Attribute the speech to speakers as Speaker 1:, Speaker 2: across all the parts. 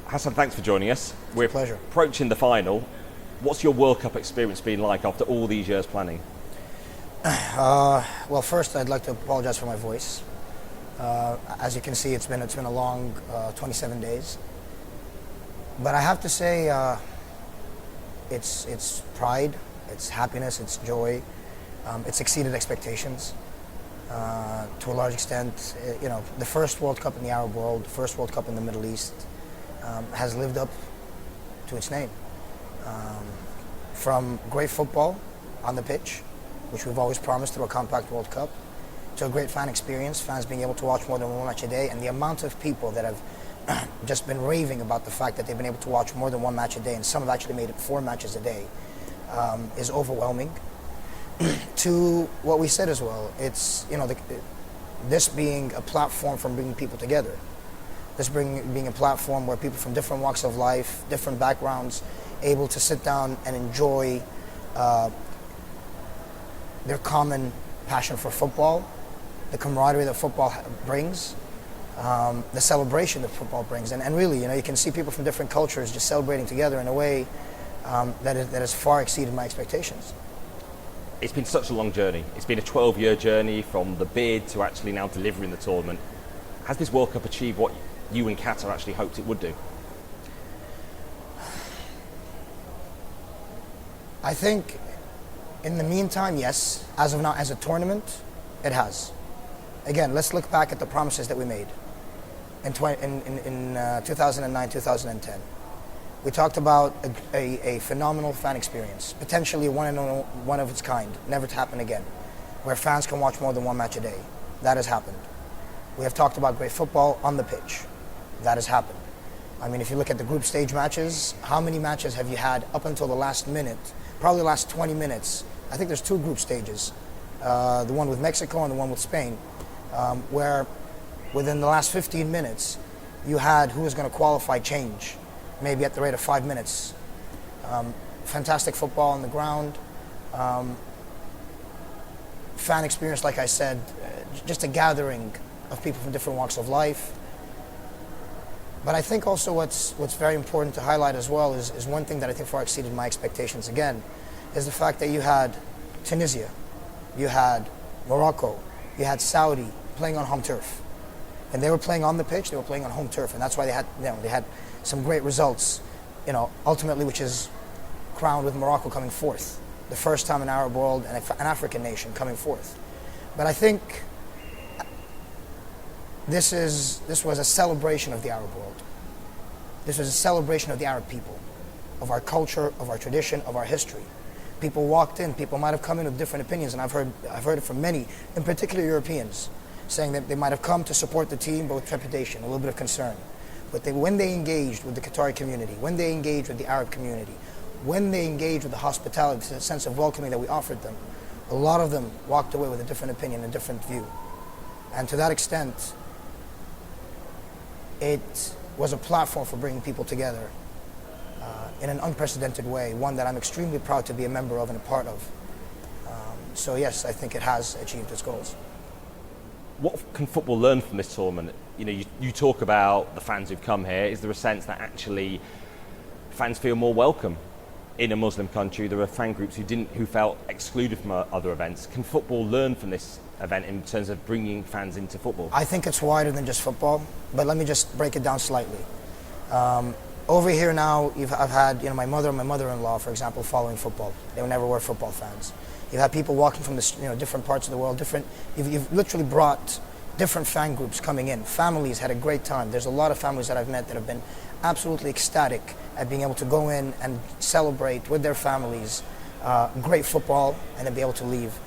Speaker 1: Hassan, thanks for joining us. We're
Speaker 2: a pleasure.
Speaker 1: Approaching the final. What's your World Cup experience been like after all these years planning?
Speaker 2: Well, first I'd like to apologize for my voice. As you can see, it's been a long 27 days. But I have to say, it's pride, it's happiness, it's joy. It's exceeded expectations to a large extent. The first World Cup in the Arab world, the first World Cup in the Middle East, has lived up to its name. From great football on the pitch, which we've always promised through a compact World Cup, to a great fan experience, fans being able to watch more than one match a day, and the amount of people that have just been raving about the fact that they've been able to watch more than one match a day, and some have actually made it 4 matches a day, is overwhelming. To what we said as well, it's this being a platform for bringing people together. This being a platform where people from different walks of life, different backgrounds, able to sit down and enjoy their common passion for football, the camaraderie that football brings, the celebration that football brings, and really, you can see people from different cultures just celebrating together in a way that has far exceeded my expectations.
Speaker 1: It's been such a long journey. It's been a 12-year journey from the bid to actually now delivering the tournament. Has this World Cup achieved what you and Qatar actually hoped it would do?
Speaker 2: I think in the meantime, yes. As of now, as a tournament, it has. Again, let's look back at the promises that we made in 2009, 2010. We talked about a phenomenal fan experience, potentially one of its kind, never to happen again, where fans can watch more than one match a day. That has happened. We have talked about great football on the pitch. That has happened. I mean, if you look at the group stage matches, how many matches have you had up until the last minute, probably the last 20 minutes? I think there's 2 group stages, the one with Mexico and the one with Spain, where within the last 15 minutes, you had who was going to qualify change, maybe at the rate of 5 minutes. Fantastic football on the ground. Fan experience, like I said, just a gathering of people from different walks of life. But I think also what's very important to highlight as well is one thing that I think far exceeded my expectations again, is the fact that you had Tunisia, you had Morocco, you had Saudi playing on home turf. And they were playing on the pitch, they were playing on home turf, and that's why they had some great results, ultimately, which is crowned with Morocco coming fourth, the first time an Arab world and an African nation coming fourth. But I think this was a celebration of the Arab world. This was a celebration of the Arab people, of our culture, of our tradition, of our history. People walked in, people might have come in with different opinions, and I've heard it from many, in particular Europeans, saying that they might have come to support the team, but with trepidation, a little bit of concern. But when they engaged with the Qatari community, when they engaged with the Arab community, when they engaged with the hospitality, the sense of welcoming that we offered them, a lot of them walked away with a different opinion, a different view. And to that extent, it was a platform for bringing people together in an unprecedented way, one that I'm extremely proud to be a member of and a part of. So yes, I think it has achieved its goals.
Speaker 1: What can football learn from this tournament? You talk about the fans who've come here. Is there a sense that actually fans feel more welcome in a Muslim country? There are fan groups who felt excluded from other events. Can football learn from this event in terms of bringing fans into football?
Speaker 2: I think it's wider than just football, but let me just break it down slightly. Over here now, I've had my mother and my mother-in-law, for example, following football. They never were football fans. You've had people walking from different parts of the world. You've literally brought different fan groups coming in. Families had a great time. There's a lot of families that I've met that have been absolutely ecstatic at being able to go in and celebrate with their families great football and then be able to leave.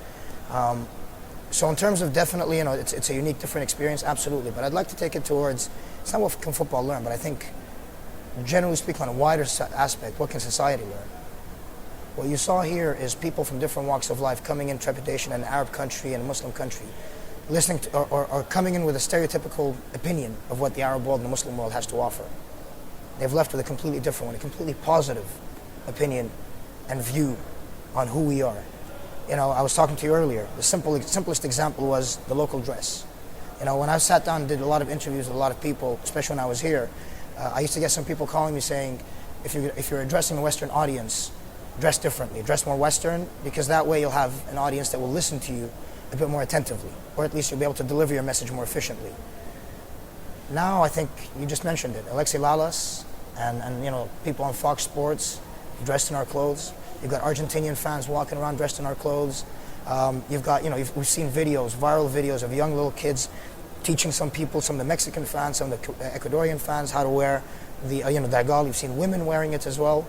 Speaker 2: So in terms of definitely, it's a unique, different experience, absolutely. But I'd like to take it towards, it's not what can football learn, but I think, generally speaking, on a wider aspect, what can society learn? What you saw here is people from different walks of life coming in trepidation in an Arab country and a Muslim country, listening to, or coming in with a stereotypical opinion of what the Arab world and the Muslim world has to offer. They've left with a completely different one, a completely positive opinion and view on who we are. I was talking to you earlier. The simplest example was the local dress. When I sat down and did a lot of interviews with a lot of people, especially when I was here, I used to get some people calling me saying, if you're addressing a Western audience, dress differently, dress more Western, because that way you'll have an audience that will listen to you a bit more attentively, or at least you'll be able to deliver your message more efficiently. Now I think you just mentioned it, Alexei Lalas and people on Fox Sports dressed in our clothes. You've got Argentinian fans walking around dressed in our clothes. You've got, we've seen videos, viral videos of young little kids teaching some people, some of the Mexican fans, some of the Ecuadorian fans how to wear the dagal. You've seen women wearing it as well.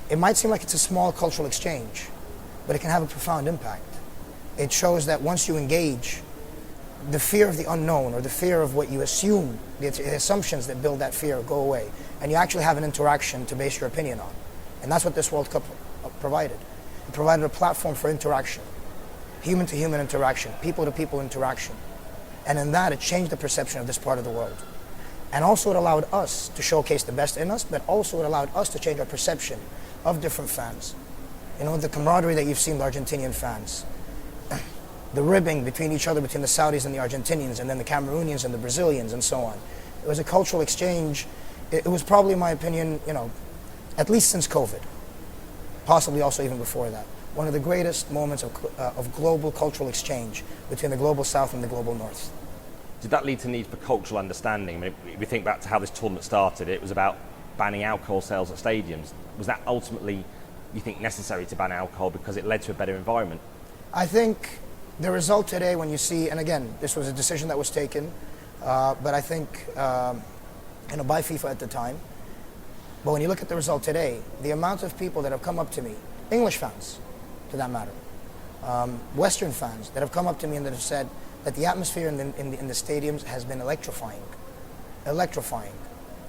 Speaker 2: It might seem like it's a small cultural exchange, but it can have a profound impact. It shows that once you engage, the fear of the unknown or the fear of what you assume, the assumptions that build that fear go away, and you actually have an interaction to base your opinion on. And that's what this World Cup provided. It provided a platform for interaction, human-to-human interaction, people-to-people interaction. And in that, it changed the perception of this part of the world. And also it allowed us to showcase the best in us, but also it allowed us to change our perception of different fans. The camaraderie that you've seen with Argentinian fans, the ribbing between each other, between the Saudis and the Argentinians, and then the Cameroonians and the Brazilians, and so on. It was a cultural exchange. It was probably, in my opinion, at least since COVID, possibly also even before that, one of the greatest moments of global cultural exchange between the global South and the global North.
Speaker 1: Did that lead to need for cultural understanding? I mean, if we think back to how this tournament started, it was about banning alcohol sales at stadiums. Was that ultimately, you think, necessary to ban alcohol because it led to a better environment?
Speaker 2: I think the result today, when you see, and again, this was a decision that was taken, but I think, by FIFA at the time, but when you look at the result today, the amount of people that have come up to me, English fans, to that matter, Western fans that have come up to me and that have said that the atmosphere in the stadiums has been electrifying.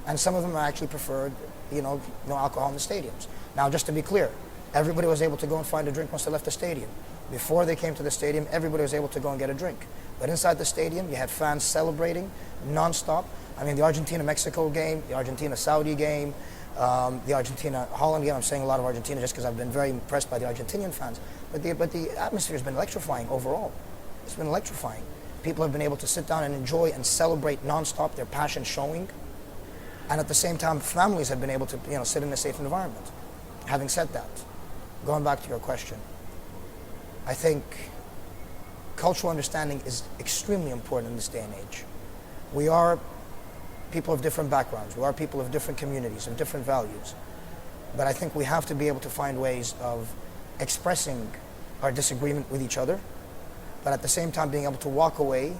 Speaker 2: And some of them actually preferred, no alcohol in the stadiums. Now, just to be clear, everybody was able to go and find a drink once they left the stadium. Before they came to the stadium, everybody was able to go and get a drink. But inside the stadium, you had fans celebrating nonstop. I mean, the Argentina-Mexico game, the Argentina-Saudi game, the Argentina-Holland game. I'm saying a lot of Argentina just because I've been very impressed by the Argentinian fans. But the atmosphere has been electrifying overall. It's been electrifying. People have been able to sit down and enjoy and celebrate nonstop, their passion showing. And at the same time, families have been able to sit in a safe environment. Having said that, going back to your question, I think cultural understanding is extremely important in this day and age. We are people of different backgrounds. We are people of different communities, of different values. But I think we have to be able to find ways of expressing our disagreement with each other, but at the same time being able to walk away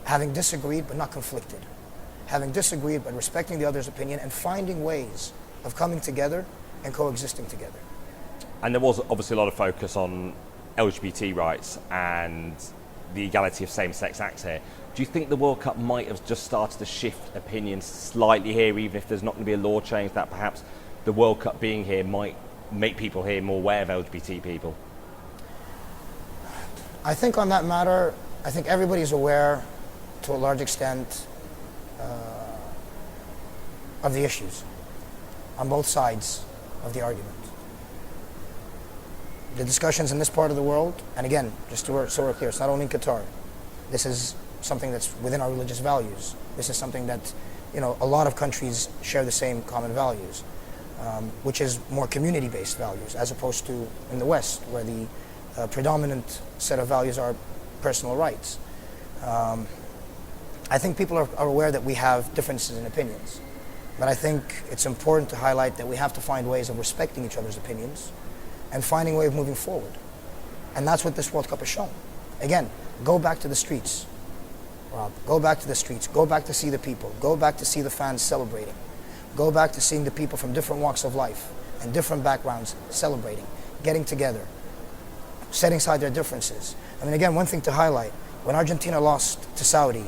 Speaker 2: having disagreed but not conflicted. Having disagreed but respecting the other's opinion and finding ways of coming together and coexisting together.
Speaker 1: And there was obviously a lot of focus on LGBT rights and the equality of same-sex acts here. Do you think the World Cup might have just started to shift opinions slightly here, even if there's not going to be a law change, that perhaps the World Cup being here might make people here more aware of LGBT people?
Speaker 2: I think on that matter, I think everybody's aware to a large extent of the issues on both sides of the argument. The discussions in this part of the world, and again, just so we're clear, it's not only in Qatar. This is something that's within our religious values. This is something that, a lot of countries share the same common values, which is more community-based values, as opposed to in the West, where the predominant set of values are personal rights. I think people are aware that we have differences in opinions, but I think it's important to highlight that we have to find ways of respecting each other's opinions and finding a way of moving forward. And that's what this World Cup has shown. Again, go back to the streets, Rob. Go back to the streets. Go back to see the people. Go back to see the fans celebrating. Go back to seeing the people from different walks of life and different backgrounds celebrating, getting together, setting aside their differences. I mean, again, one thing to highlight, when Argentina lost to Saudi,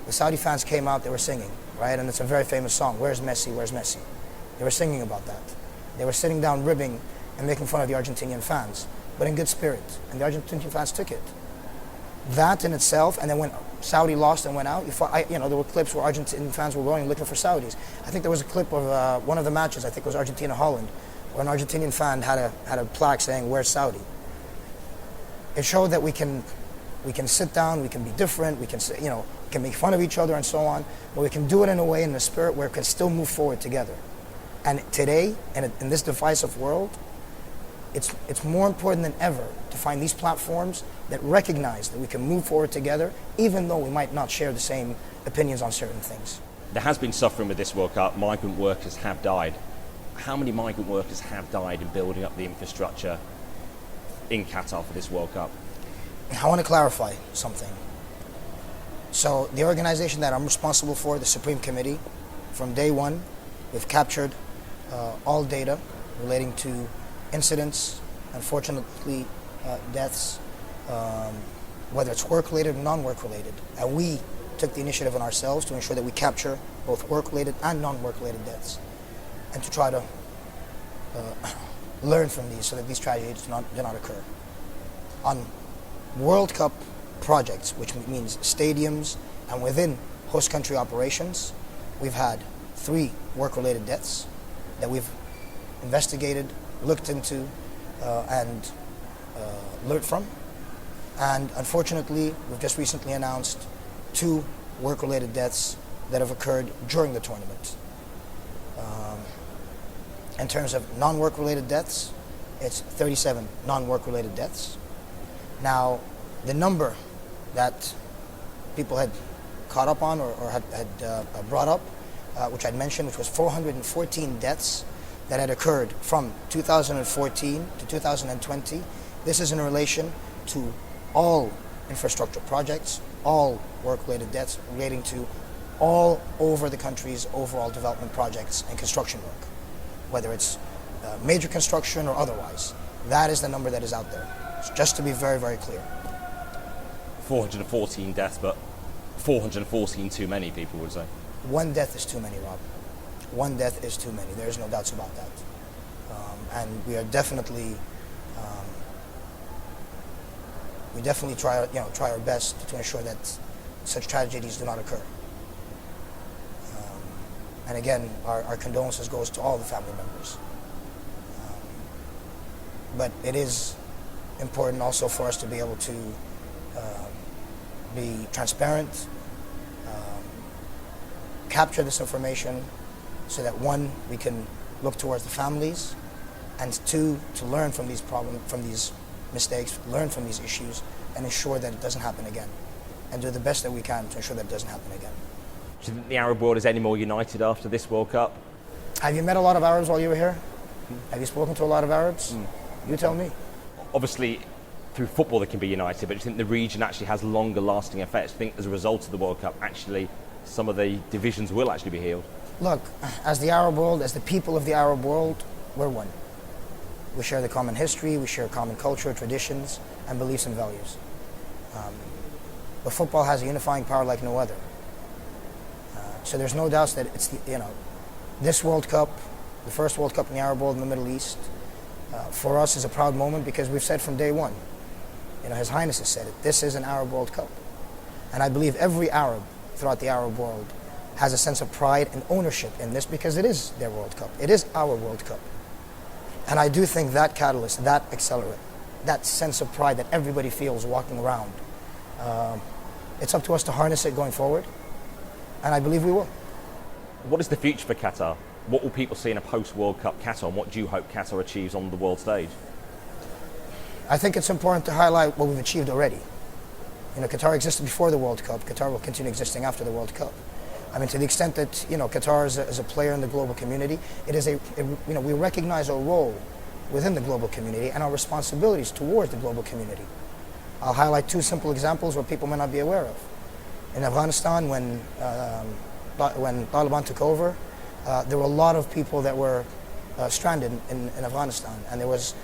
Speaker 2: the Saudi fans came out, they were singing, right? And it's a very famous song, "Where's Messi, where's Messi?" They were singing about that. They were sitting down ribbing and making fun of the Argentinian fans, but in good spirit, and the Argentinian fans took it. That in itself, and then when Saudi lost and went out, there were clips where Argentinian fans were going looking for Saudis. I think there was a clip of one of the matches, I think it was Argentina-Holland, where an Argentinian fan had a plaque saying, "Where's Saudi?" It showed that we can We can sit down, we can be different, we can, we can make fun of each other and so on, but we can do it in a way, in a spirit where we can still move forward together. And today, in this divisive world, it's more important than ever to find these platforms that recognize that we can move forward together, even though we might not share the same opinions on certain things.
Speaker 1: There has been suffering with this World Cup. Migrant workers have died. How many migrant workers have died in building up the infrastructure in Qatar for this World Cup?
Speaker 2: I want to clarify something. So the organization that I'm responsible for, the Supreme Committee, from day one, we've captured all data relating to incidents, unfortunately deaths, whether it's work-related or non-work-related. And we took the initiative on ourselves to ensure that we capture both work-related and non-work-related deaths, and to try to learn from these so that these tragedies do not occur. On World Cup projects, which means stadiums and within host country operations, we've had 3 work-related deaths that we've investigated, looked into, and learned from. And unfortunately, we've just recently announced 2 work-related deaths that have occurred during the tournament. In terms of non-work-related deaths, it's 37 non-work-related deaths. Now, the number that people had caught up on or had brought up, which I'd mentioned, which was 414 deaths that had occurred from 2014 to 2020. This is in relation to all infrastructure projects, all work-related deaths relating to all over the country's overall development projects and construction work, whether it's major construction or otherwise. That is the number that is out there. So just to be very, very clear.
Speaker 1: 414 deaths, but 414 too many, people would say. 1
Speaker 2: death is too many, Rob. 1 death is too many. There's no doubts about that. And we are definitely, try our best to ensure that such tragedies do not occur. And again, our condolences goes to all the family members. But it is important also for us to be able to be transparent, capture this information so that 1, we can look towards the families, and 2, to learn from these problems, from these mistakes, learn from these issues, and ensure that it doesn't happen again, and do the best that we can to ensure that it doesn't happen again.
Speaker 1: Do you think the Arab world is any more united after this World Cup?
Speaker 2: Have you met a lot of Arabs while you were here? Have you spoken to a lot of Arabs? You tell me.
Speaker 1: Obviously, through football they can be united, but do you think the region actually has longer lasting effects? Do you think as a result of the World Cup, actually, some of the divisions will actually be healed?
Speaker 2: Look, as the Arab world, as the people of the Arab world, we're one. We share the common history, we share common culture, traditions, and beliefs and values. But football has a unifying power like no other. So there's no doubt that it's this World Cup, the first World Cup in the Arab world in the Middle East, for us is a proud moment because we've said from day one, His Highness has said it, this is an Arab World Cup. And I believe every Arab throughout the Arab world has a sense of pride and ownership in this because it is their World Cup. It is our World Cup. And I do think that catalyst, that accelerant, that sense of pride that everybody feels walking around, it's up to us to harness it going forward. And I believe we will.
Speaker 1: What is the future for Qatar? What will people see in a post-World Cup Qatar, and what do you hope Qatar achieves on the world stage?
Speaker 2: I think it's important to highlight what we've achieved already. Qatar existed before the World Cup. Qatar will continue existing after the World Cup. I mean, to the extent that Qatar is a player in the global community, it is we recognize our role within the global community and our responsibilities towards the global community. I'll highlight 2 simple examples where people may not be aware of. In Afghanistan, when Taliban took over, there were a lot of people that were stranded in Afghanistan, and there was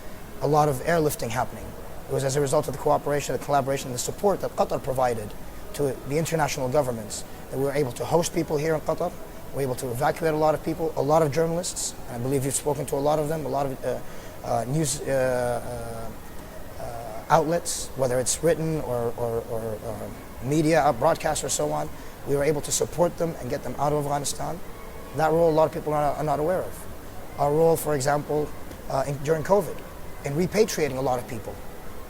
Speaker 2: a lot of airlifting happening. It was as a result of the cooperation, the collaboration, the support that Qatar provided to the international governments that we were able to host people here in Qatar. We were able to evacuate a lot of people, a lot of journalists, and I believe you've spoken to a lot of them, a lot of news outlets, whether it's written or media, broadcasts or so on. We were able to support them and get them out of Afghanistan. That role a lot of people are not aware of. Our role, for example, during COVID, in repatriating a lot of people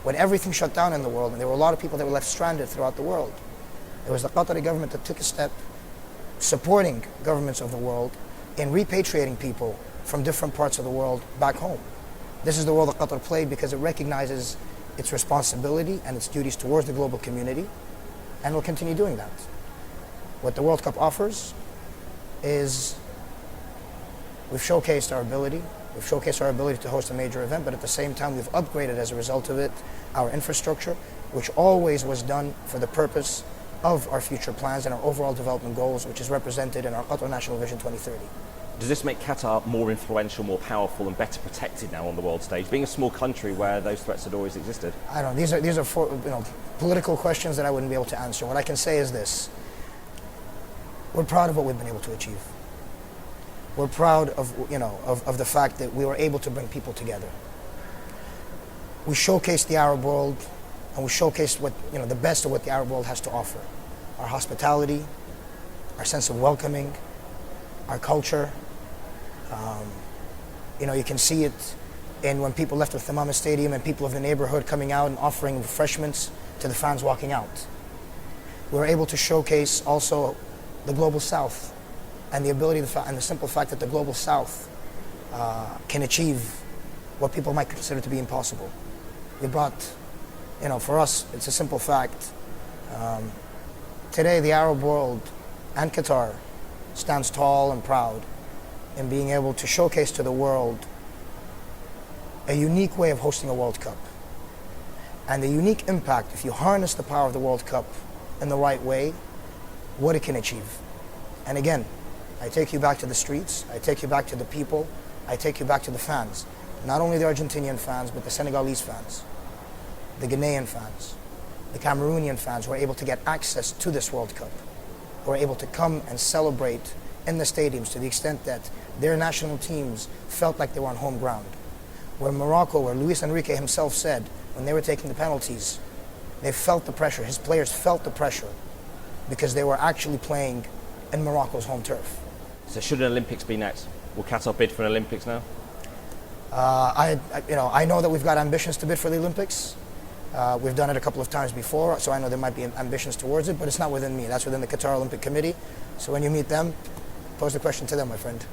Speaker 2: when everything shut down in the world and there were a lot of people that were left stranded throughout the world, it was the Qatari government that took a step supporting governments of the world in repatriating people from different parts of the world back home. This is the role that Qatar played because it recognizes its responsibility and its duties towards the global community, and will continue doing that. What the World Cup offers is we've showcased our ability to host a major event, but at the same time we've upgraded as a result of it our infrastructure, which always was done for the purpose of our future plans and our overall development goals, which is represented in our Qatar National Vision 2030.
Speaker 1: Does this make Qatar more influential, more powerful and better protected now on the world stage, being a small country where those threats had always existed?
Speaker 2: I don't know, these are political questions that I wouldn't be able to answer. What I can say is this: we're proud of what we've been able to achieve. We're proud of the fact that we were able to bring people together. We showcased the Arab world, and we showcased the best of what the Arab world has to offer: our hospitality, our sense of welcoming, our culture. You can see it in when people left the Thamama Stadium and people of the neighborhood coming out and offering refreshments to the fans walking out. We were able to showcase also the Global South and the ability and the simple fact that the Global South can achieve what people might consider to be impossible. We brought, for us, it's a simple fact. Today, the Arab world and Qatar stands tall and proud in being able to showcase to the world a unique way of hosting a World Cup. And the unique impact, if you harness the power of the World Cup in the right way, what it can achieve. And again, I take you back to the streets, I take you back to the people, I take you back to the fans. Not only the Argentinian fans, but the Senegalese fans, the Ghanaian fans, the Cameroonian fans who are able to get access to this World Cup, who are able to come and celebrate in the stadiums to the extent that their national teams felt like they were on home ground. Where Morocco, where Luis Enrique himself said, when they were taking the penalties, they felt the pressure, his players felt the pressure because they were actually playing in Morocco's home turf.
Speaker 1: So should an Olympics be next? Will Qatar bid for an Olympics now?
Speaker 2: I know that we've got ambitions to bid for the Olympics. We've done it a couple of times before, so I know there might be ambitions towards it, but it's not within me. That's within the Qatar Olympic Committee. So when you meet them, pose the question to them, my friend.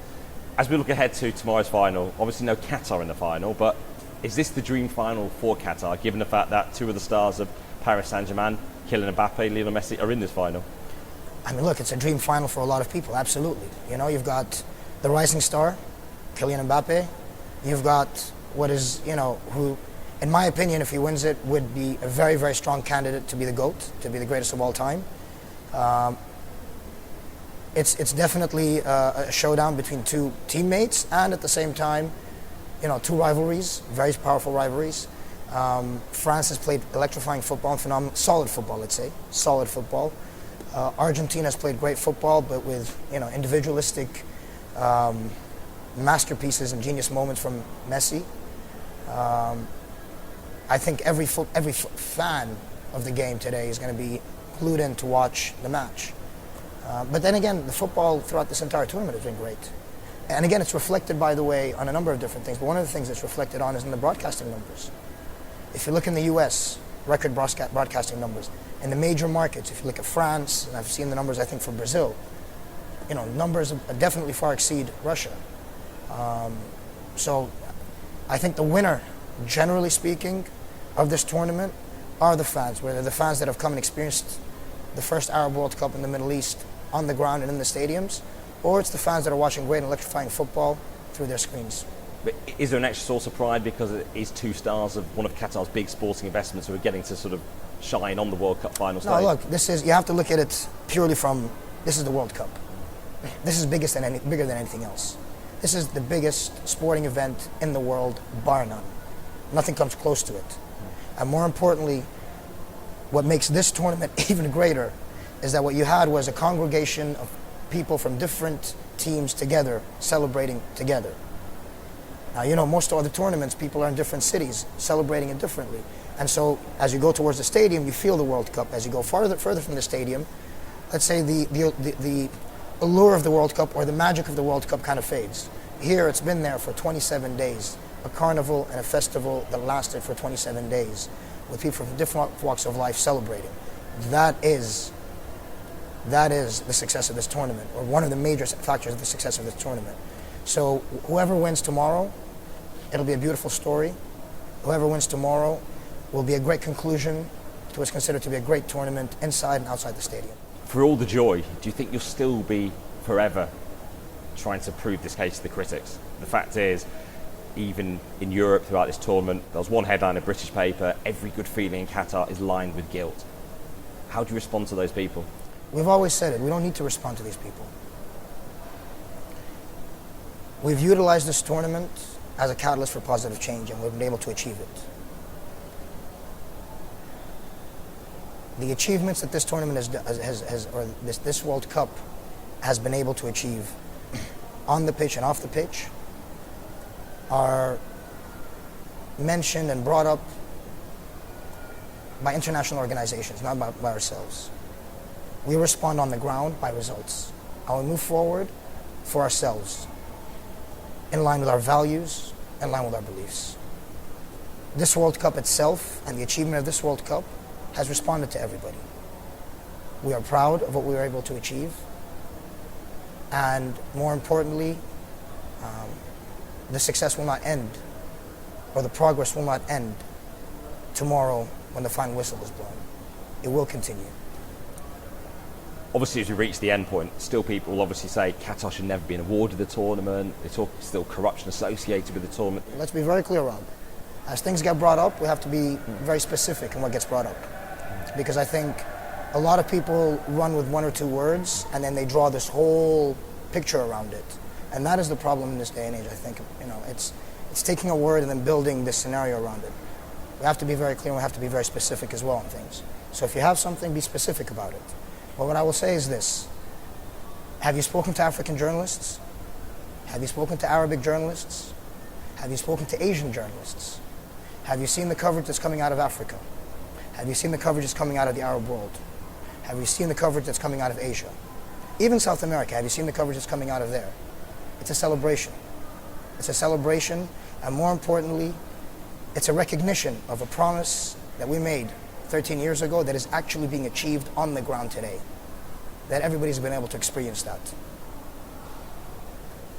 Speaker 1: As we look ahead to tomorrow's final, obviously no Qatar in the final, but is this the dream final for Qatar, given the fact that two of the stars of Paris Saint-Germain, Kylian Mbappe, Lionel Messi, are in this final?
Speaker 2: I mean, look, it's a dream final for a lot of people, absolutely. You've got the rising star, Kylian Mbappe. You've got what is, who, in my opinion, if he wins it, would be a very, very strong candidate to be the GOAT, to be the greatest of all time. It's definitely a showdown between two teammates, and at the same time, two rivalries, very powerful rivalries. France has played electrifying football, phenomenal, solid football, let's say, solid football. Argentina has played great football, but with individualistic masterpieces and genius moments from Messi. I think every fan of the game today is going to be glued in to watch the match. But then again, the football throughout this entire tournament has been great. And again, it's reflected, by the way, on a number of different things. But one of the things it's reflected on is in the broadcasting numbers. If you look in the US, record broadcasting numbers. In the major markets, if you look at France, and I've seen the numbers, I think, for Brazil, numbers definitely far exceed Russia. So I think the winner, generally speaking, of this tournament are the fans, whether the fans that have come and experienced the first Arab World Cup in the Middle East on the ground and in the stadiums, or it's the fans that are watching great and electrifying football through their screens.
Speaker 1: But is there an extra source of pride because it is two stars of one of Qatar's big sporting investments who are getting to sort of shine on the World Cup final stage?
Speaker 2: No, look, you have to look at it purely from, this is the World Cup. This is bigger than anything else. This is the biggest sporting event in the world, bar none. Nothing comes close to it. And more importantly, what makes this tournament even greater is that what you had was a congregation of people from different teams together, celebrating together. Now, most other tournaments, people are in different cities, celebrating it differently. And so, as you go towards the stadium, you feel the World Cup. As you go further from the stadium, let's say the allure of the World Cup or the magic of the World Cup kind of fades. Here, it's been there for 27 days, a carnival and a festival that lasted for 27 days. with people from different walks of life celebrating. That is the success of this tournament, or one of the major factors of the success of this tournament. So whoever wins tomorrow, it'll be a beautiful story. Whoever wins tomorrow will be a great conclusion to what's considered to be a great tournament inside and outside the stadium.
Speaker 1: For all the joy, do you think you'll still be forever trying to prove this case to the critics? The fact is, even in Europe throughout this tournament, there was one headline in a British paper: every good feeling in Qatar is lined with guilt. How do you respond to those people?
Speaker 2: We've always said it, we don't need to respond to these people. We've utilized this tournament as a catalyst for positive change, and we've been able to achieve it. The achievements that this tournament this World Cup has been able to achieve on the pitch and off the pitch are mentioned and brought up by international organizations, not by ourselves. We respond on the ground by results. And we move forward for ourselves, in line with our values, in line with our beliefs. This World Cup itself and the achievement of this World Cup has responded to everybody. We are proud of what we were able to achieve, and more importantly, the success will not end, or the progress will not end tomorrow when the final whistle is blown. It will continue.
Speaker 1: Obviously, as we reach the end point, still people will obviously say Qatar should never be awarded the tournament. They talk still corruption associated with the tournament.
Speaker 2: Let's be very clear, Rob. As things get brought up, we have to be very specific in what gets brought up. Because I think a lot of people run with one or two words and then they draw this whole picture around it. And that is the problem in this day and age, I think. It's taking a word and then building this scenario around it. We have to be very clear and we have to be very specific as well on things. So if you have something, be specific about it. But what I will say is this. Have you spoken to African journalists? Have you spoken to Arabic journalists? Have you spoken to Asian journalists? Have you seen the coverage that's coming out of Africa? Have you seen the coverage that's coming out of the Arab world? Have you seen the coverage that's coming out of Asia? Even South America, have you seen the coverage that's coming out of there? It's a celebration. It's a celebration, and more importantly, it's a recognition of a promise that we made 13 years ago that is actually being achieved on the ground today. That everybody's been able to experience that.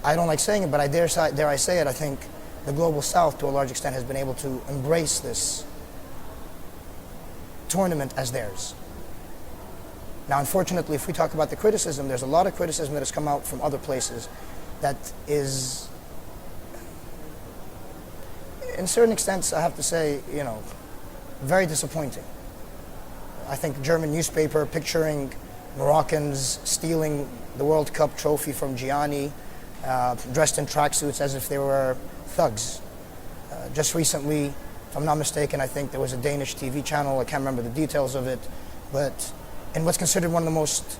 Speaker 2: I don't like saying it, but dare I say it, I think the Global South, to a large extent, has been able to embrace this tournament as theirs. Now, unfortunately, if we talk about the criticism, there's a lot of criticism that has come out from other places that is, in certain extents, I have to say, very disappointing. I think German newspaper picturing Moroccans stealing the World Cup trophy from Gianni, dressed in tracksuits as if they were thugs. Just recently, if I'm not mistaken, I think there was a Danish TV channel, I can't remember the details of it, but in what's considered one of the most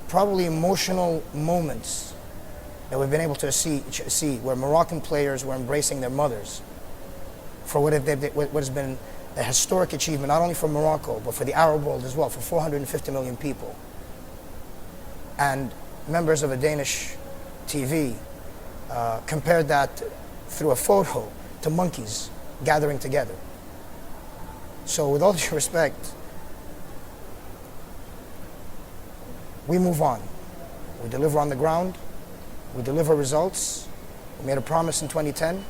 Speaker 2: probably emotional moments that we've been able to see where Moroccan players were embracing their mothers for what has been a historic achievement, not only for Morocco, but for the Arab world as well, for 450 million people. And members of a Danish TV compared that through a photo to monkeys gathering together. So with all due respect, we move on. We deliver on the ground. We deliver results. We made a promise in 2010,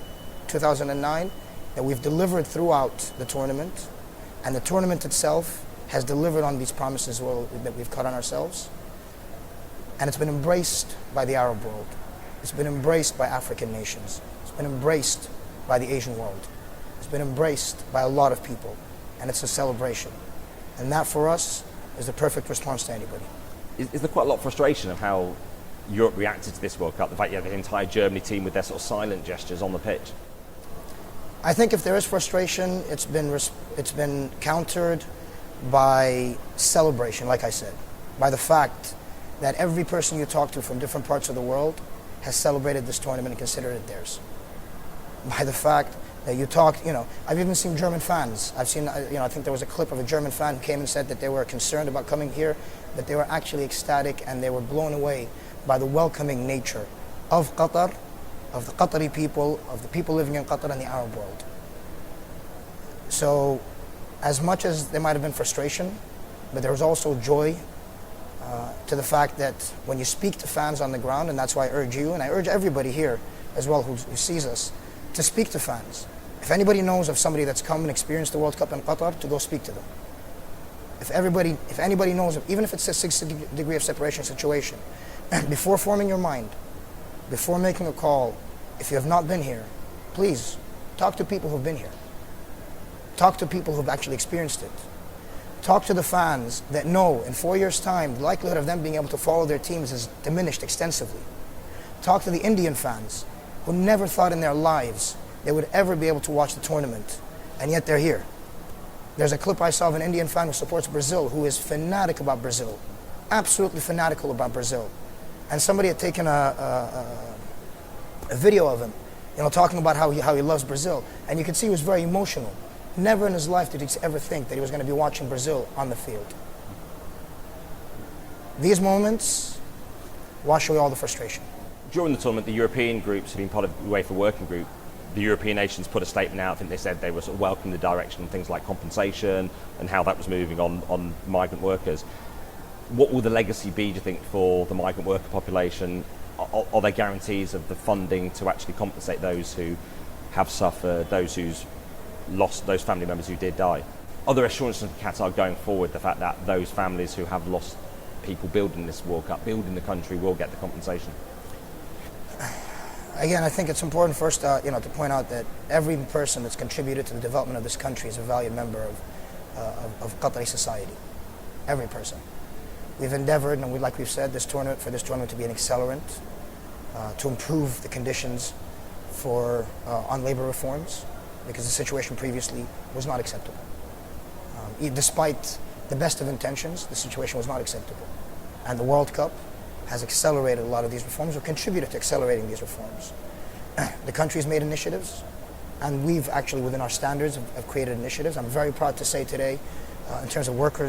Speaker 2: 2009, that we've delivered throughout the tournament, and the tournament itself has delivered on these promises that we've cut on ourselves. And it's been embraced by the Arab world. It's been embraced by African nations. It's been embraced by the Asian world. It's been embraced by a lot of people, and it's a celebration. And that, for us, is the perfect response to anybody.
Speaker 1: Is there quite a lot of frustration of how Europe reacted to this World Cup? The fact you have the entire Germany team with their sort of silent gestures on the pitch?
Speaker 2: I think if there is frustration, it's been countered by celebration, like I said, by the fact that every person you talk to from different parts of the world has celebrated this tournament and considered it theirs. By the fact that you talk, I've even seen German fans. I've seen, I think there was a clip of a German fan who came and said that they were concerned about coming here, that they were actually ecstatic and they were blown away by the welcoming nature of Qatar, of the Qatari people, of the people living in Qatar and the Arab world. So as much as there might have been frustration, but there was also joy to the fact that when you speak to fans on the ground, and that's why I urge you, and I urge everybody here as well who sees us, to speak to fans. If anybody knows of somebody that's come and experienced the World Cup in Qatar, to go speak to them. If anybody knows of, even if it's a 6 degree of separation situation, before forming your mind, before making a call, if you have not been here, please talk to people who've been here. Talk to people who've actually experienced it. Talk to the fans that know in 4 years' time, the likelihood of them being able to follow their teams is diminished extensively. Talk to the Indian fans who never thought in their lives they would ever be able to watch the tournament, and yet they're here. There's a clip I saw of an Indian fan who supports Brazil, who is fanatic about Brazil, absolutely fanatical about Brazil. And somebody had taken a video of him, talking about how he loves Brazil, and you could see he was very emotional. Never in his life did he ever think that he was going to be watching Brazil on the field. These moments wash away all the frustration.
Speaker 1: During the tournament, the European groups have been part of the UEFA working group. The European nations put a statement out. I think they said they were sort of welcoming the direction of things like compensation and how that was moving on migrant workers. What will the legacy be, do you think, for the migrant worker population? Are there guarantees of the funding to actually compensate those who have suffered, those who's lost, those family members who did die? Are there assurances from Qatar going forward the fact that those families who have lost people building this World Cup, building the country, will get the compensation?
Speaker 2: Again, I think it's important first, to point out that every person that's contributed to the development of this country is a valued member of Qatari society. Every person. We've endeavored, and like we've said, for this tournament to be an accelerant, to improve the conditions on labor reforms, because the situation previously was not acceptable. Despite the best of intentions, the situation was not acceptable. And the World Cup has accelerated a lot of these reforms, or contributed to accelerating these reforms. The country's made initiatives, and we've actually, within our standards, have created initiatives. I'm very proud to say today, in terms of worker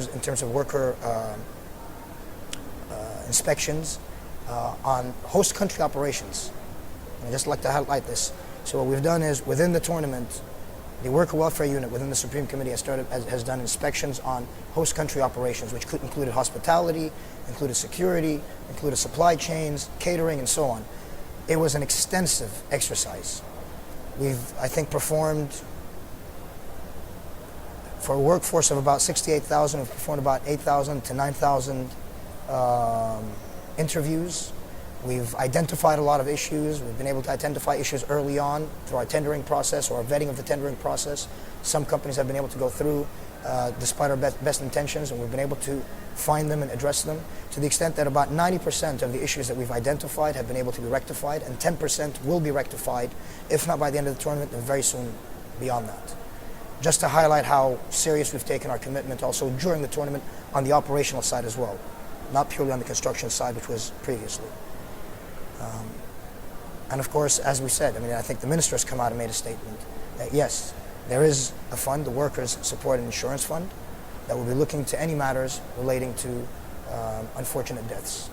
Speaker 2: inspections on host country operations. And I'd just like to highlight this. So what we've done is, within the tournament, the Worker Welfare Unit within the Supreme Committee has done inspections on host country operations, which included hospitality, included security, included supply chains, catering, and so on. It was an extensive exercise. We've, I think, performed, for a workforce of about 68,000, we've performed about 8,000 to 9,000 interviews. We've identified a lot of issues. We've been able to identify issues early on through our tendering process or our vetting of the tendering process. Some companies have been able to go through despite our best intentions, and we've been able to find them and address them to the extent that about 90% of the issues that we've identified have been able to be rectified, and 10% will be rectified, if not by the end of the tournament, then very soon beyond that. Just to highlight how serious we've taken our commitment also during the tournament on the operational side as well, not purely on the construction side, which was previously. And of course, as we said, I think the minister has come out and made a statement that yes, there is a fund, the Workers' Support and Insurance Fund, that will be looking to any matters relating to unfortunate deaths,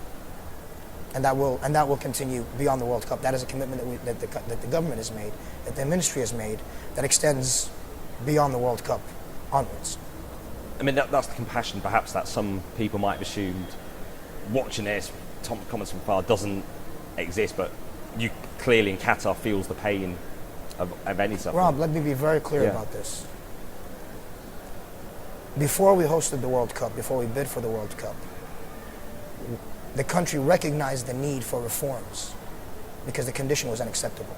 Speaker 2: and that will continue beyond the World Cup. That is a commitment that the government has made, that the ministry has made, that extends beyond the World Cup onwards.
Speaker 1: That's the compassion perhaps that some people might have assumed watching this. Comments from far doesn't exist, but you clearly in Qatar feels the pain of any suffering.
Speaker 2: Rob, let me be very clear about this. Before we hosted the World Cup, before we bid for the World Cup, the country recognized the need for reforms because the condition was unacceptable.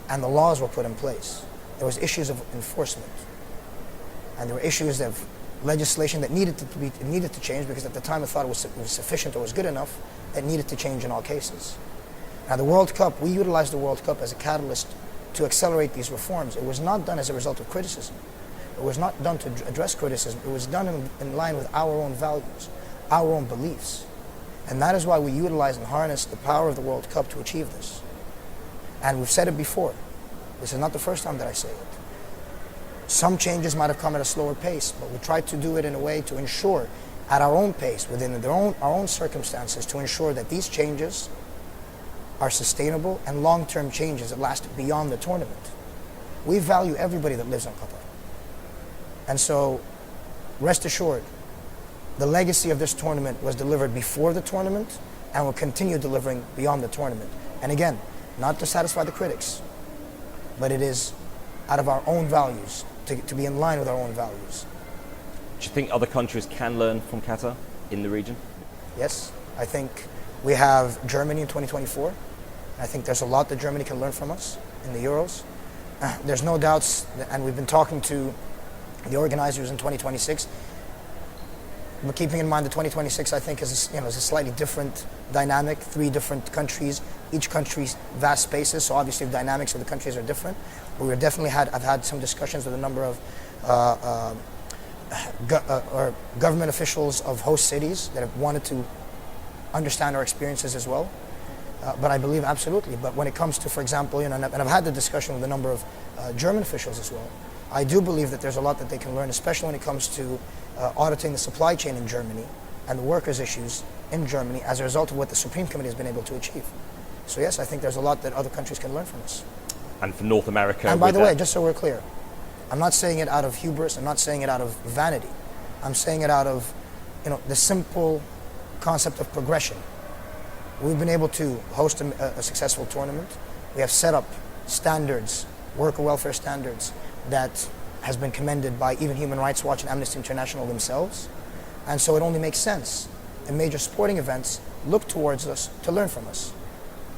Speaker 2: And the laws were put in place. There was issues of enforcement. And there were issues of legislation that needed to change, because at the time I thought it was sufficient or was good enough, that needed to change in all cases. Now the World Cup, we utilized the World Cup as a catalyst to accelerate these reforms. It was not done as a result of criticism. It was not done to address criticism. It was done in line with our own values, our own beliefs. And that is why we utilize and harness the power of the World Cup to achieve this. And we've said it before. This is not the first time that I say it. Some changes might have come at a slower pace, but we tried to do it in a way to ensure, at our own pace, within our own circumstances, to ensure that these changes are sustainable and long-term changes that last beyond the tournament. We value everybody that lives in Qatar. And so, rest assured, the legacy of this tournament was delivered before the tournament and will continue delivering beyond the tournament. And again, not to satisfy the critics, but it is out of our own values, to be in line with our own values.
Speaker 1: Do you think other countries can learn from Qatar in the region?
Speaker 2: Yes, I think we have Germany in 2024. I think there's a lot that Germany can learn from us in the Euros. There's no doubts, and we've been talking to the organizers in 2026. But keeping in mind the 2026, I think, is a slightly different dynamic. 3 different countries, each country's vast spaces. So obviously the dynamics of the countries are different. But I've had some discussions with a number of government officials of host cities that have wanted to understand our experiences as well. But I believe absolutely. But when it comes to, for example, and I've had the discussion with a number of German officials as well, I do believe that there's a lot that they can learn, especially when it comes to auditing the supply chain in Germany and the workers' issues in Germany as a result of what the Supreme Committee has been able to achieve. So yes, I think there's a lot that other countries can learn from us.
Speaker 1: And for North America...
Speaker 2: And by the way, just so we're clear, I'm not saying it out of hubris, I'm not saying it out of vanity. I'm saying it out of the simple concept of progression. We've been able to host a successful tournament. We have set up standards, worker welfare standards, that has been commended by even Human Rights Watch and Amnesty International themselves. And so it only makes sense. And major sporting events look towards us to learn from us.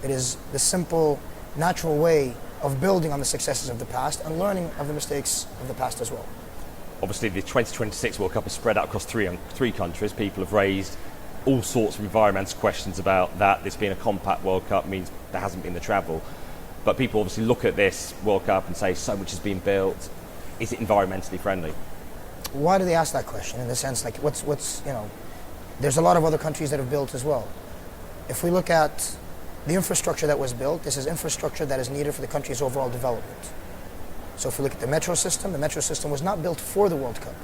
Speaker 2: It is the simple, natural way of building on the successes of the past and learning of the mistakes of the past as well.
Speaker 1: Obviously, the 2026 World Cup is spread out across three countries. People have raised all sorts of environmental questions about that. This being a compact World Cup means there hasn't been the travel. But people obviously look at this World Cup and say so much has been built. Is it environmentally friendly?
Speaker 2: Why do they ask that question? In the sense, like, there's a lot of other countries that have built as well. If we look at the infrastructure that was built, this is infrastructure that is needed for the country's overall development. So if we look at the metro system was not built for the World Cup.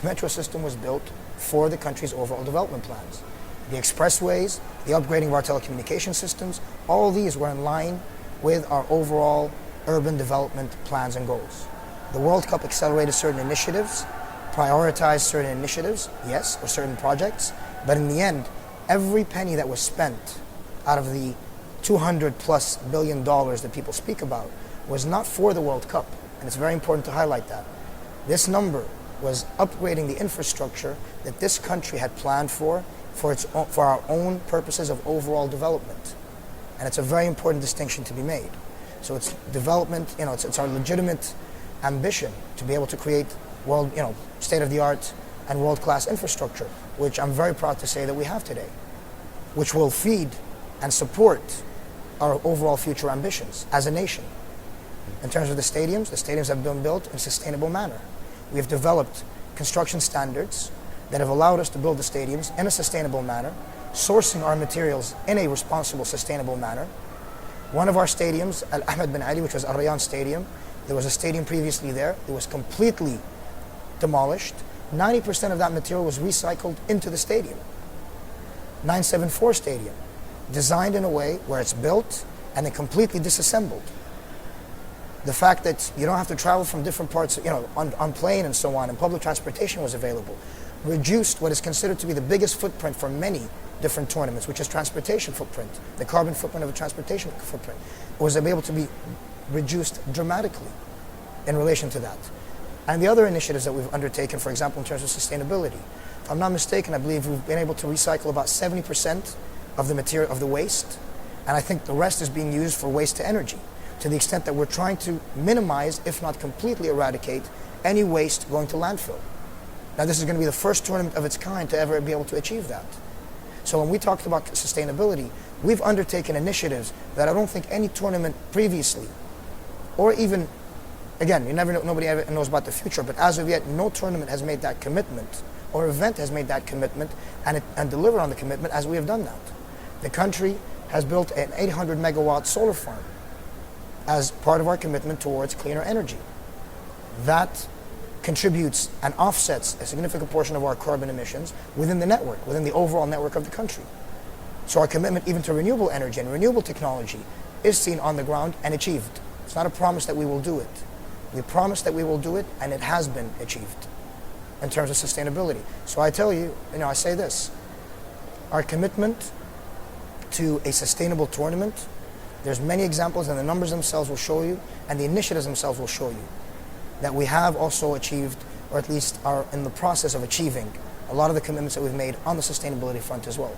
Speaker 2: The metro system was built for the country's overall development plans. The expressways, the upgrading of our telecommunication systems, all these were in line with our overall urban development plans and goals. The World Cup accelerated certain initiatives, prioritized certain initiatives, yes, or certain projects, but in the end, every penny that was spent out of the $200+ billion that people speak about was not for the World Cup, and it's very important to highlight that. This number was upgrading the infrastructure that this country had planned for our own purposes of overall development. And it's a very important distinction to be made. So it's development, it's our legitimate ambition to be able to create state-of-the-art and world-class infrastructure, which I'm very proud to say that we have today, which will feed and support our overall future ambitions as a nation. In terms of the stadiums have been built in a sustainable manner. We have developed construction standards that have allowed us to build the stadiums in a sustainable manner, sourcing our materials in a responsible, sustainable manner. One of our stadiums, Al Ahmed bin Ali, which was Al Rayyan Stadium, there was a stadium previously there. It was completely demolished. 90% of that material was recycled into the stadium. 974 Stadium, designed in a way where it's built and then completely disassembled. The fact that you don't have to travel from different parts, on plane and so on, and public transportation was available, reduced what is considered to be the biggest footprint for many different tournaments, which is transportation footprint, the carbon footprint of a transportation footprint, was able to be reduced dramatically in relation to that. And the other initiatives that we've undertaken, for example, in terms of sustainability, if I'm not mistaken, I believe we've been able to recycle about 70% of the material, of the waste, and I think the rest is being used for waste to energy, to the extent that we're trying to minimize, if not completely eradicate, any waste going to landfill. Now, this is going to be the first tournament of its kind to ever be able to achieve that. So when we talked about sustainability, we've undertaken initiatives that I don't think any tournament previously, or even, again, nobody ever knows about the future, but as of yet, no tournament has made that commitment, or event has made that commitment and delivered on the commitment as we have done that. The country has built an 800 megawatt solar farm as part of our commitment towards cleaner energy. That contributes and offsets a significant portion of our carbon emissions within the network, within the overall network of the country. So our commitment even to renewable energy and renewable technology is seen on the ground and achieved. It's not a promise that we will do it, We promised that we will do it, and it has been achieved in terms of sustainability. So I tell you, I say this, our commitment to a sustainable tournament, there's many examples, and the numbers themselves will show you, and the initiatives themselves will show you that we have also achieved, or at least are in the process of achieving, a lot of the commitments that we've made on the sustainability front as well.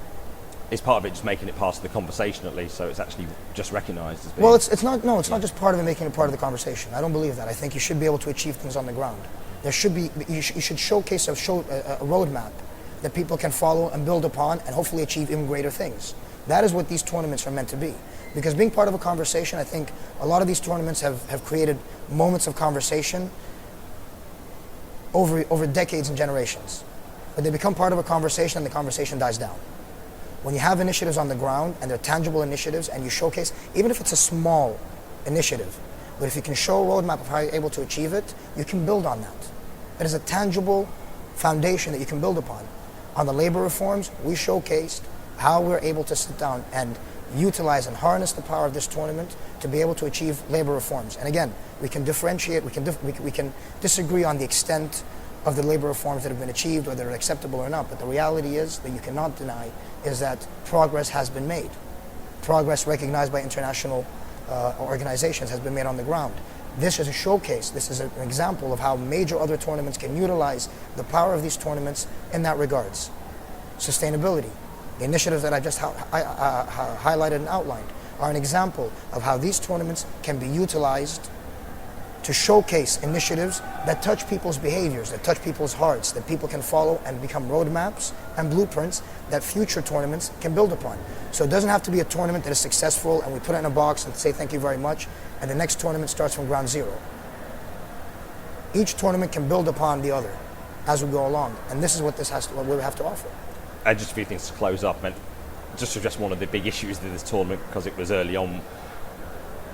Speaker 1: Is part of it just making it part of the conversation at least, so it's actually just recognised as being...
Speaker 2: Well, it's not just part of it making it part of the conversation. I don't believe that. I think you should be able to achieve things on the ground. There should be, you should showcase a roadmap that people can follow and build upon and hopefully achieve even greater things. That is what these tournaments are meant to be. Because being part of a conversation, I think a lot of these tournaments have created moments of conversation over decades and generations. But they become part of a conversation and the conversation dies down. When you have initiatives on the ground and they're tangible initiatives and you showcase, even if it's a small initiative, but if you can show a roadmap of how you're able to achieve it, you can build on that. It is a tangible foundation that you can build upon. On the labor reforms, we showcased how we're able to sit down and utilize and harness the power of this tournament to be able to achieve labor reforms. And again, we can differentiate, we can disagree on the extent of the labor reforms that have been achieved, whether they're acceptable or not, but the reality is that you cannot deny is that progress has been made. Progress recognized by international organizations has been made on the ground. This is a showcase, this is an example of how major other tournaments can utilize the power of these tournaments in that regards. Sustainability. The initiatives that I just highlighted and outlined are an example of how these tournaments can be utilized to showcase initiatives that touch people's behaviors, that touch people's hearts, that people can follow and become roadmaps and blueprints that future tournaments can build upon. So it doesn't have to be a tournament that is successful and we put it in a box and say thank you very much, and the next tournament starts from ground zero. Each tournament can build upon the other as we go along, and this is what what we have to offer.
Speaker 1: Just a few things to close up, and just to address one of the big issues in this tournament, because it was early on,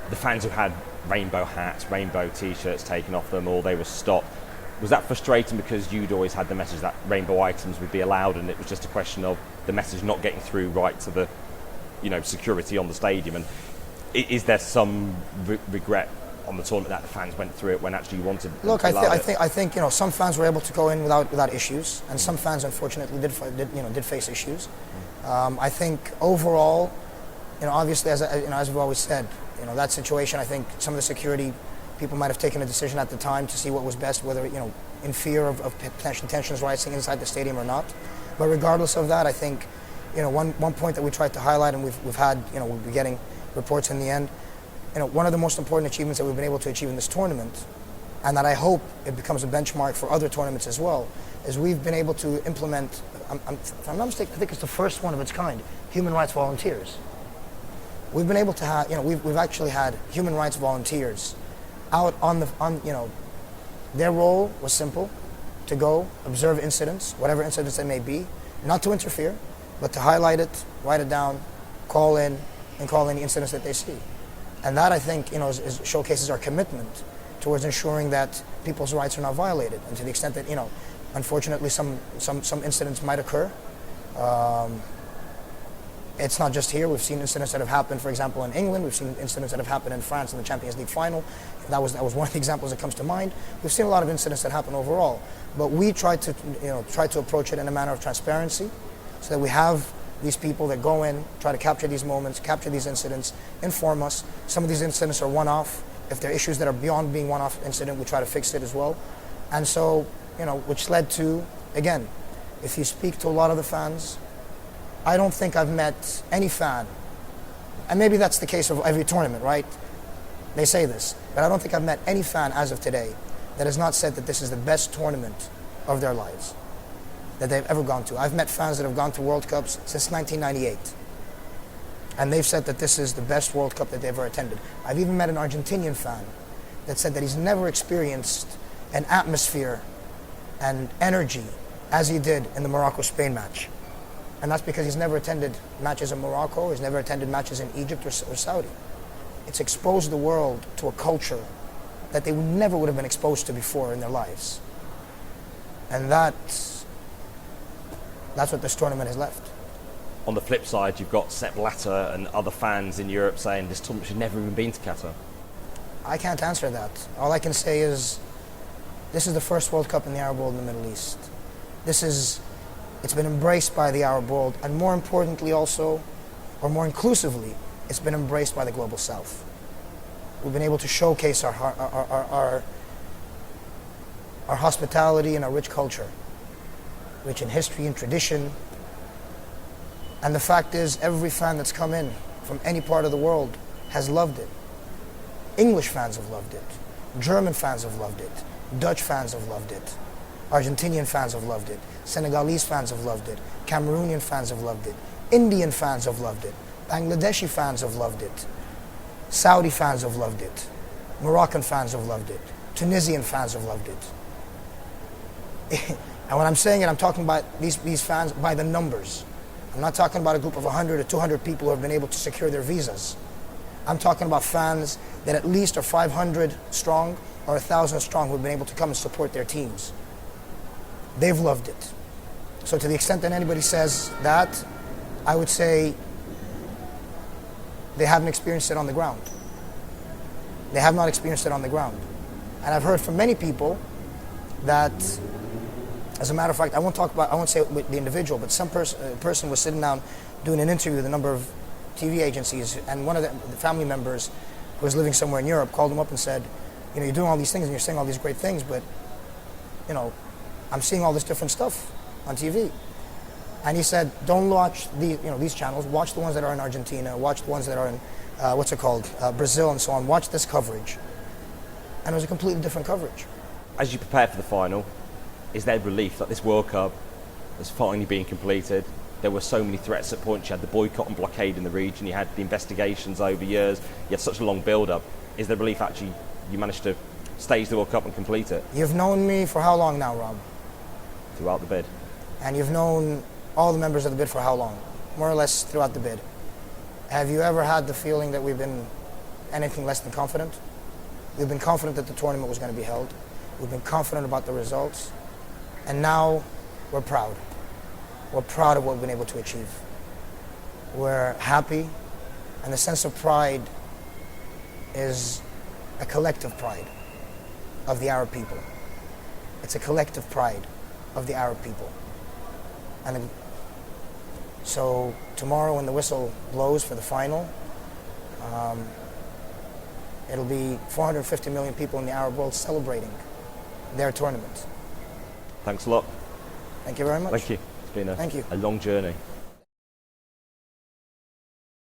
Speaker 1: the fans who had rainbow hats, rainbow t-shirts taken off them, or they were stopped. Was that frustrating because you'd always had the message that rainbow items would be allowed, and it was just a question of the message not getting through right to the, security on the stadium? And is there some regret on the tournament that the fans went through it when actually you wanted them
Speaker 2: Look,
Speaker 1: to allow it?
Speaker 2: I think some fans were able to go in without issues, and some fans unfortunately did face issues. I think overall, obviously as we've always said, that situation, I think some of the security people might have taken a decision at the time to see what was best, whether, in fear of potential tensions rising inside the stadium or not. But regardless of that, I think, one point that we tried to highlight, and we've had, we'll be getting reports in the end, one of the most important achievements that we've been able to achieve in this tournament, and that I hope it becomes a benchmark for other tournaments as well, is we've been able to implement, if I'm not mistaken, I think it's the first one of its kind, human rights volunteers. We've been able to have, we've actually had human rights volunteers out their role was simple, to go observe incidents, whatever incidents they may be, not to interfere, but to highlight it, write it down, call in the incidents that they see. And that, I think, showcases our commitment towards ensuring that people's rights are not violated. And to the extent that, unfortunately some incidents might occur, it's not just here. We've seen incidents that have happened, for example, in England. We've seen incidents that have happened in France in the Champions League final. That was one of the examples that comes to mind. We've seen a lot of incidents that happen overall, but we try to approach it in a manner of transparency, so that we have these people that go in, try to capture these moments, capture these incidents, inform us. Some of these incidents are one-off. If there are issues that are beyond being one-off incident, we try to fix it as well. And so, which led to, again, if you speak to a lot of the fans, I don't think I've met any fan, and maybe that's the case of every tournament, right? They say this, but I don't think I've met any fan as of today that has not said that this is the best tournament of their lives that they've ever gone to. I've met fans that have gone to World Cups since 1998, and they've said that this is the best World Cup that they've ever attended. I've even met an Argentinian fan that said that he's never experienced an atmosphere and energy as he did in the Morocco-Spain match. And that's because he's never attended matches in Morocco, he's never attended matches in Egypt or Saudi. It's exposed the world to a culture that they never would have been exposed to before in their lives. And that's what this tournament has left.
Speaker 1: On the flip side, you've got Sepp Blatter and other fans in Europe saying this tournament should never even been to Qatar.
Speaker 2: I can't answer that. All I can say is this is the first World Cup in the Arab world in the Middle East. It's been embraced by the Arab world, and more importantly also, or more inclusively, it's been embraced by the global South. We've been able to showcase our hospitality and our rich culture, rich in history and tradition. And the fact is, every fan that's come in from any part of the world has loved it. English fans have loved it. German fans have loved it. Dutch fans have loved it. Argentinian fans have loved it. Senegalese fans have loved it. Cameroonian fans have loved it. Indian fans have loved it. Bangladeshi fans have loved it. Saudi fans have loved it. Moroccan fans have loved it. Tunisian fans have loved it. And when I'm saying it, I'm talking about these fans by the numbers. I'm not talking about a group of 100 or 200 people who have been able to secure their visas. I'm talking about fans that at least are 500 strong or 1,000 strong who have been able to come and support their teams. They've loved it. So to the extent that anybody says that, I would say they haven't experienced it on the ground. They have not experienced it on the ground. And I've heard from many people that, as a matter of fact, I won't say it with the individual, but some person was sitting down doing an interview with a number of TV agencies, and one of the family members who was living somewhere in Europe called him up and said, you know, you're doing all these things and you're saying all these great things, but, you know, I'm seeing all this different stuff on TV. And he said, don't watch these channels, watch the ones that are in Argentina, watch the ones that are in, Brazil and so on, watch this coverage. And it was a completely different coverage.
Speaker 1: As you prepare for the final, is there relief that this World Cup has finally been completed? There were so many threats at points. You had the boycott and blockade in the region, you had the investigations over years, you had such a long build-up. Is there relief actually you managed to stage the World Cup and complete it?
Speaker 2: You've known me for how long now, Rob?
Speaker 1: Throughout the bid.
Speaker 2: And you've known all the members of the bid for how long? More or less throughout the bid. Have you ever had the feeling that we've been anything less than confident? We've been confident that the tournament was going to be held. We've been confident about the results. And now we're proud. We're proud of what we've been able to achieve. We're happy, and the sense of pride is a collective pride of the Arab people. It's a collective pride of the Arab people. And so tomorrow when the whistle blows for the final, it'll be 450 million people in the Arab world celebrating their tournament.
Speaker 1: Thanks a lot.
Speaker 2: Thank you very much.
Speaker 1: Thank you. It's been a long journey.